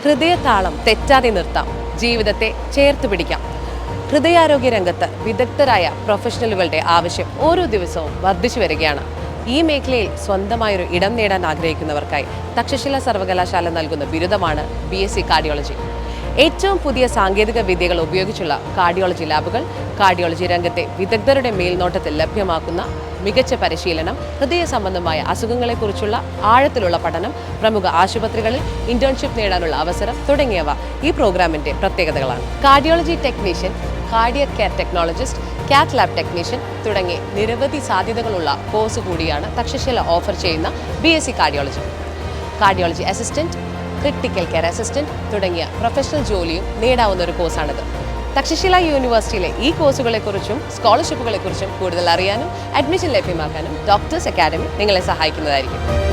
ഹൃദയതാളം തെറ്റാതെ നിർത്താം, ജീവിതത്തെ ചേർത്ത് പിടിക്കാം. ഹൃദയാരോഗ്യ രംഗത്ത് വിദഗ്ധരായ പ്രൊഫഷണലുകളുടെ ആവശ്യം ഓരോ ദിവസവും വർദ്ധിച്ചു വരികയാണ്. ഈ മേഖലയിൽ സ്വന്തമായൊരു ഇടം നേടാൻ ആഗ്രഹിക്കുന്നവർക്കായി തക്ഷശില സർവകലാശാല നൽകുന്ന ബിരുദമാണ് BSc കാർഡിയോളജി. ഏറ്റവും പുതിയ സാങ്കേതിക വിദ്യകൾ ഉപയോഗിച്ചുള്ള കാർഡിയോളജി ലാബുകൾ, കാർഡിയോളജി രംഗത്തെ വിദഗ്ധരുടെ മേൽനോട്ടത്തിൽ ലഭ്യമാക്കുന്ന മികച്ച പരിശീലനം, ഹൃദയ സംബന്ധമായ അസുഖങ്ങളെക്കുറിച്ചുള്ള ആഴത്തിലുള്ള പഠനം, പ്രമുഖ ആശുപത്രികളിൽ ഇന്റേൺഷിപ്പ് നേടാനുള്ള അവസരം തുടങ്ങിയവ ഈ പ്രോഗ്രാമിന്റെ പ്രത്യേകതകളാണ്. Cardiology technician, cardiac care technologist, cath lab technician തുടങ്ങി നിരവധി സാധ്യതകളുള്ള കോഴ്സ് കൂടിയാണ് തക്ഷശില ഓഫർ ചെയ്യുന്ന BSc cardiology. Cardiology assistant, critical care assistant തുടങ്ങിയ പ്രൊഫഷണൽ ജോലിയും നേടാവുന്ന ഒരു കോഴ്സാണിത്. തക്ഷശില യൂണിവേഴ്സിറ്റിയിലെ ഈ കോഴ്സുകളെക്കുറിച്ചും സ്കോളർഷിപ്പുകളെക്കുറിച്ചും കൂടുതൽ അറിയാനും അഡ്മിഷൻ ലഭ്യമാക്കാനും ഡോക്ടേഴ്സ് അക്കാദമി നിങ്ങളെ സഹായിക്കുന്നതായിരിക്കും.